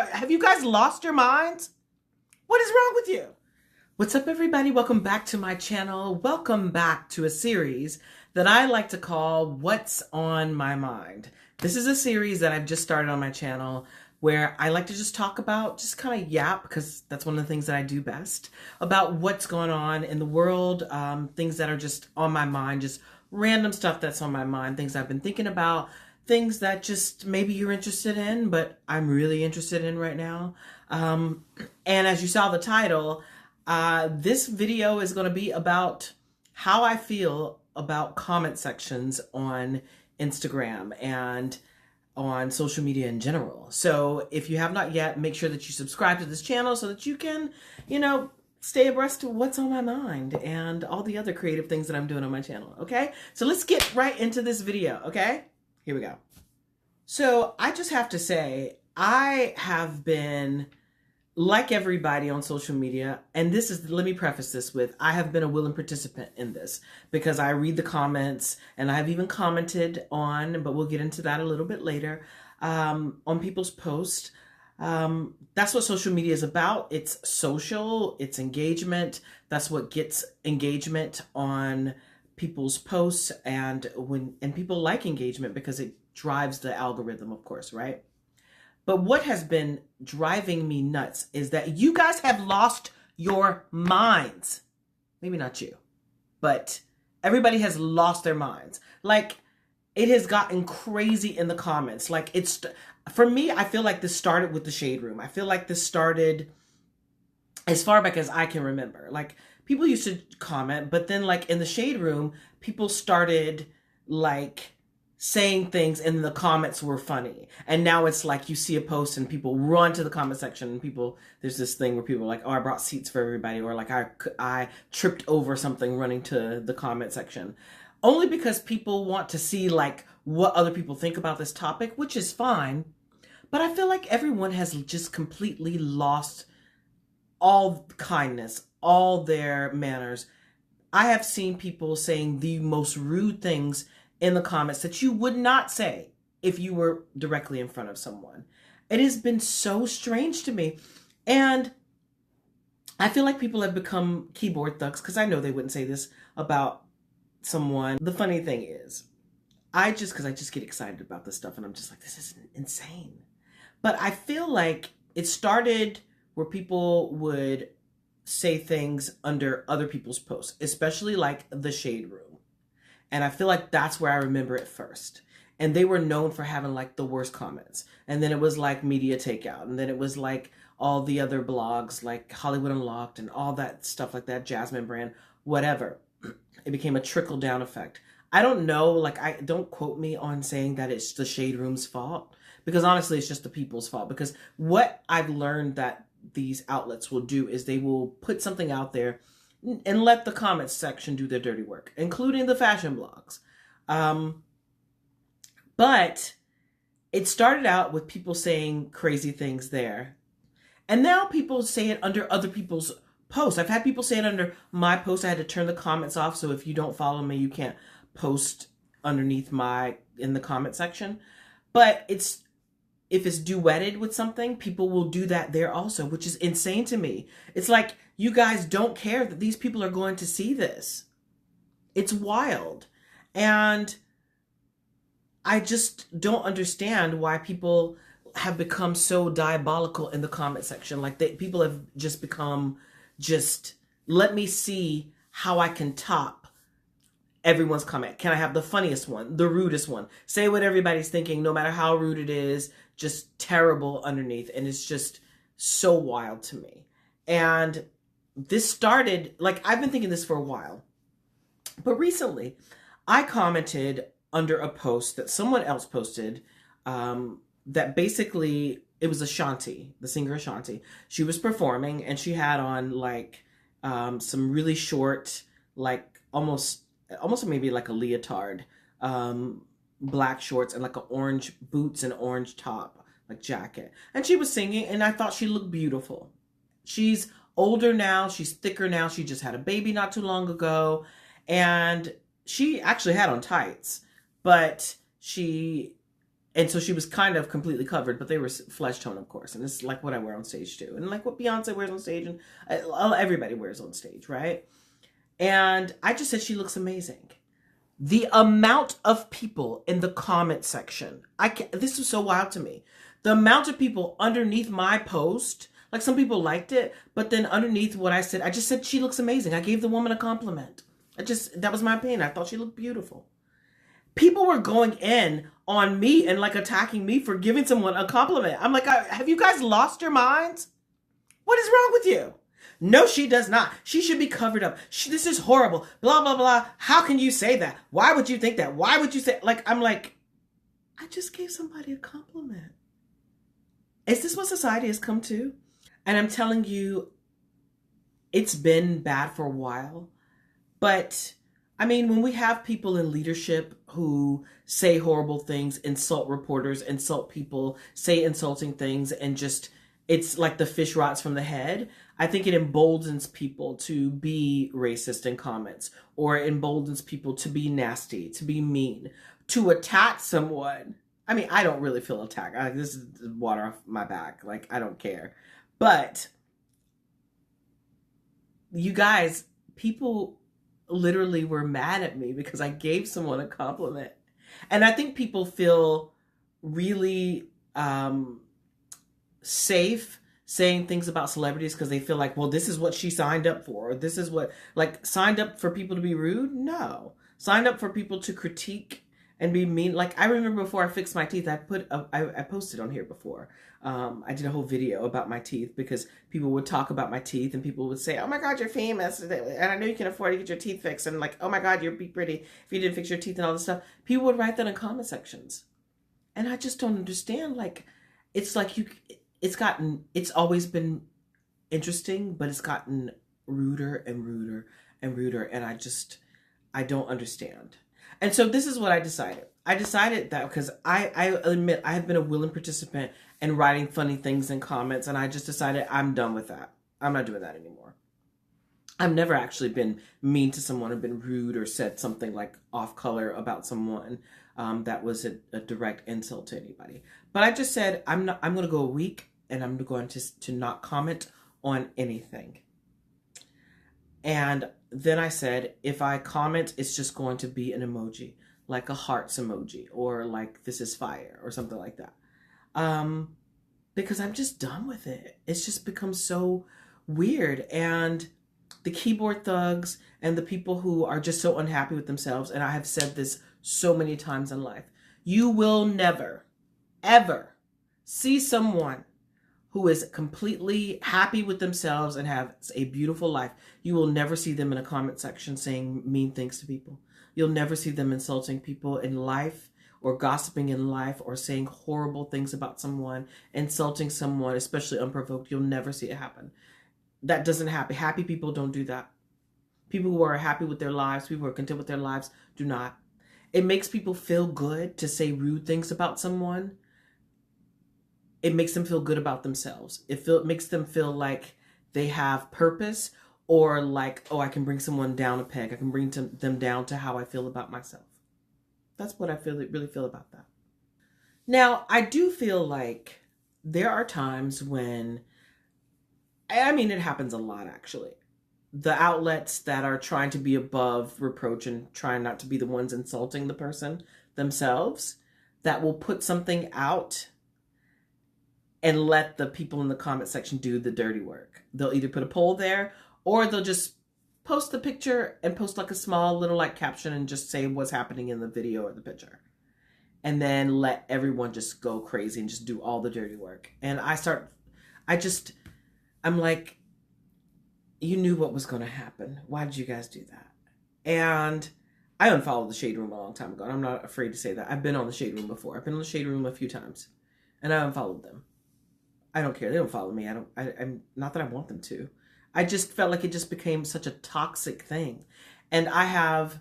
Have you guys lost your minds? What is wrong with you? What's up, everybody? Welcome back to my channel. Welcome back to a series that I like to call What's on My Mind. This is a series that I've just started on my channel where I like to just talk about, just kind of yap, because that's one of the things that I do best, about what's going on in the world, things that are just on my mind, just random stuff that's on my mind, things I've been thinking about, things that just maybe you're interested in, but I'm really interested in right now. And as you saw the title, this video is going to be about how I feel about comment sections on Instagram and on social media in general. So if you have not yet, make sure that you subscribe to this channel so that you can, stay abreast of what's on my mind and all the other creative things that I'm doing on my channel. Okay, so let's get right into this video. Okay, here we go. So I just have to say, I have been, like everybody on social media, and this is, let me preface this with, I have been a willing participant in this because I read the comments and I've even commented on, but we'll get into that a little bit later, on people's posts. That's what social media is about. It's social, it's engagement. That's what gets engagement on people's posts, and people like engagement because it drives the algorithm, of course, right? But what has been driving me nuts is that you guys have lost your minds. Maybe not you, but everybody has lost their minds. Like, it has gotten crazy in the comments. Like, for me, I feel like this started with the Shade Room. I feel like this started as far back as I can remember. Like, people used to comment, but then like in the Shade Room, people started like saying things and the comments were funny. And now it's like you see a post and people run to the comment section, and there's this thing where people are like, oh, I brought seats for everybody, or like I tripped over something running to the comment section. Only because people want to see like what other people think about this topic, which is fine. But I feel like everyone has just completely lost all kindness, all their manners. I have seen people saying the most rude things in the comments that you would not say if you were directly in front of someone. It has been so strange to me. And I feel like people have become keyboard thugs, because I know they wouldn't say this about someone. The funny thing is, because I just get excited about this stuff and I'm just like, this is insane. But I feel like it started where people would say things under other people's posts, especially like the Shade Room. And I feel like that's where I remember it first. And they were known for having like the worst comments. And then it was like Media Takeout. And then it was like all the other blogs like Hollywood Unlocked and all that stuff like that, Jasmine Brand, whatever. It became a trickle down effect. I don't know, like, don't quote me on saying that it's the Shade Room's fault, because honestly, it's just the people's fault. Because what I've learned that these outlets will do is they will put something out there and let the comments section do their dirty work, including the fashion blogs. But it started out with people saying crazy things there. And now people say it under other people's posts. I've had people say it under my post. I had to turn the comments off. So if you don't follow me, you can't post underneath in the comment section. But if it's duetted with something, people will do that there also, which is insane to me. It's like, you guys don't care that these people are going to see this. It's wild. And I just don't understand why people have become so diabolical in the comment section. Like, people have just become let me see how I can top everyone's comment. Can I have the funniest one, the rudest one? Say what everybody's thinking, no matter how rude it is, just terrible underneath. And it's just so wild to me. And this started, like, I've been thinking this for a while. But recently, I commented under a post that someone else posted, that basically, it was Ashanti, the singer Ashanti. She was performing and she had on like some really short, like almost maybe like a leotard, black shorts and like an orange boots and orange top, like jacket. And she was singing and I thought she looked beautiful. She's older now, she's thicker now. She just had a baby not too long ago. And she actually had on tights, but she And so she was kind of completely covered, but they were flesh tone, of course. And it's like what I wear on stage too. And like what Beyonce wears on stage and everybody wears on stage, right? And I just said she looks amazing. The amount of people in the comment section, this was so wild to me. The amount of people underneath my post, like some people liked it, but then underneath what I said, I just said she looks amazing. I gave the woman a compliment. That was my opinion. I thought she looked beautiful. People were going in on me and like attacking me for giving someone a compliment. I'm like, have you guys lost your minds? What is wrong with you? No, she does not. She should be covered up. This is horrible. Blah, blah, blah. How can you say that? Why would you think that? Why would you say, like, I'm like, I just gave somebody a compliment. Is this what society has come to? And I'm telling you, it's been bad for a while. But I mean, when we have people in leadership who say horrible things, insult reporters, insult people, say insulting things, and just, it's like the fish rots from the head. I think it emboldens people to be racist in comments, or it emboldens people to be nasty, to be mean, to attack someone. I mean, I don't really feel attacked. This is water off my back. Like, I don't care. But you guys, people literally were mad at me because I gave someone a compliment. And I think people feel really safe saying things about celebrities because they feel like, well, this is what she signed up for. Or this is what, like, signed up for people to be rude? No. Signed up for people to critique and be mean. Like, I remember before I fixed my teeth, I posted on here before. I did a whole video about my teeth because people would talk about my teeth and people would say, oh my God, you're famous. And I know you can afford to get your teeth fixed. And like, oh my God, you'd be pretty if you didn't fix your teeth and all this stuff. People would write that in comment sections. And I just don't understand. Like, it's like it's always been interesting, but it's gotten ruder and ruder and ruder. And I don't understand. And so this is what I decided. I decided that because I admit I have been a willing participant in writing funny things in comments, and I just decided I'm done with that. I'm not doing that anymore. I've never actually been mean to someone or been rude or said something like off color about someone that was a direct insult to anybody. But I just said I'm going to go a week and I'm going to not comment on anything. And then I said, if I comment, it's just going to be an emoji, like a hearts emoji, or like this is fire, or something like that. Because I'm just done with it. It's just become so weird. And the keyboard thugs and the people who are just so unhappy with themselves, and I have said this so many times in life, you will never, ever see someone who is completely happy with themselves and have a beautiful life. You will never see them in a comment section saying mean things to people. You'll never see them insulting people in life or gossiping in life or saying horrible things about someone, insulting someone, especially unprovoked. You'll never see it happen. That doesn't happen. Happy people don't do that. People who are happy with their lives, people who are content with their lives, do not. It makes people feel good to say rude things about someone. It makes them feel good about themselves. It makes them feel like they have purpose, or like, oh, I can bring someone down a peg. I can bring them down to how I feel about myself. That's what I really feel about that. Now, I do feel like there are times when, I mean, it happens a lot actually. The outlets that are trying to be above reproach and trying not to be the ones insulting the person themselves, that will put something out and let the people in the comment section do the dirty work. They'll either put a poll there, or they'll just post the picture and post like a small little like caption and just say what's happening in the video or the picture. And then let everyone just go crazy and just do all the dirty work. And I'm like, you knew what was going to happen. Why did you guys do that? And I unfollowed the Shade Room a long time ago. And I'm not afraid to say that. I've been on the Shade Room before. I've been on the Shade Room a few times. And I unfollowed them. I don't care. They don't follow me. I'm not that I want them to. I just felt like it just became such a toxic thing. And I have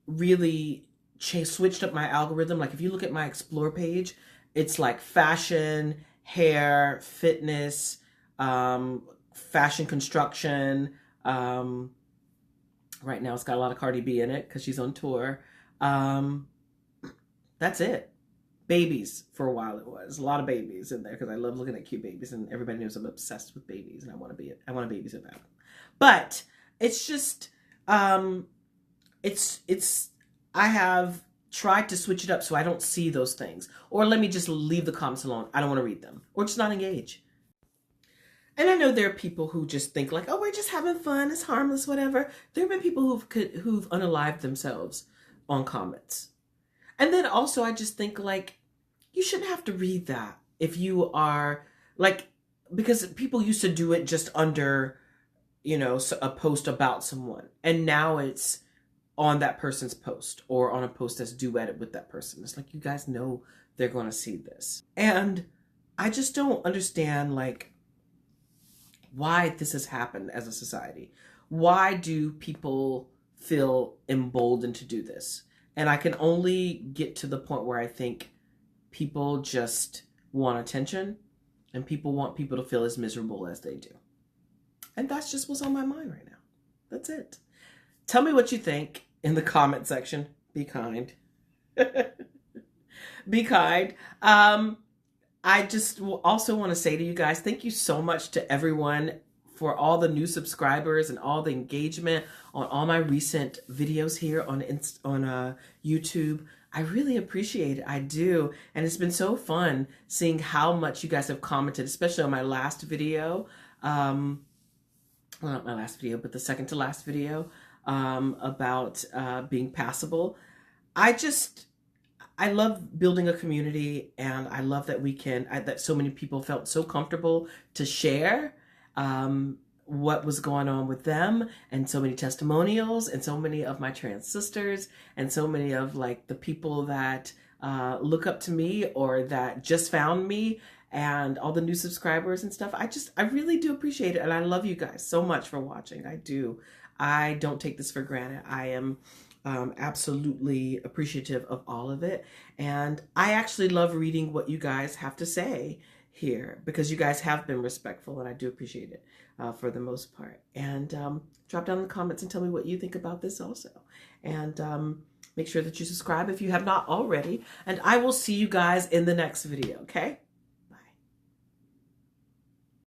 really switched up my algorithm. Like if you look at my Explore page, it's like fashion, hair, fitness, fashion construction. Right now it's got a lot of Cardi B in it because she's on tour. That's it. babies for a while. It was a lot of babies in there because I love looking at cute babies, and everybody knows I'm obsessed with babies, and I want to babysit them. But it's just, I have tried to switch it up so I don't see those things, or let me just leave the comments alone. I don't want to read them, or just not engage. And I know there are people who just think like, oh, we're just having fun, it's harmless, whatever. There have been people who've unalived themselves on comments. And then also I just think like, you shouldn't have to read that if you are like, because people used to do it just under, you know, a post about someone. And now it's on that person's post or on a post that's duetted with that person. It's like, you guys know they're going to see this. And I just don't understand like why this has happened as a society. Why do people feel emboldened to do this? And I can only get to the point where I think people just want attention, and people want people to feel as miserable as they do. And that's just what's on my mind right now. That's it. Tell me what you think in the comment section. Be kind. Be kind. I just also want to say to you guys, thank you so much to everyone for all the new subscribers and all the engagement on all my recent videos here on YouTube. I really appreciate it. I do. And it's been so fun seeing how much you guys have commented, especially on my last video. Well, not my last video, but the second to last video about being passable. I love building a community, and I love that that so many people felt so comfortable to share what was going on with them, and so many testimonials, and so many of my trans sisters, and so many of like the people that look up to me or that just found me, and all the new subscribers and stuff. I really do appreciate it, and I love you guys so much for watching. I do. I don't take this for granted. I am absolutely appreciative of all of it. And I actually love reading what you guys have to say here, because you guys have been respectful, and I do appreciate it for the most part. And drop down in the comments and tell me what you think about this also. And make sure that you subscribe if you have not already. And I will see you guys in the next video, okay?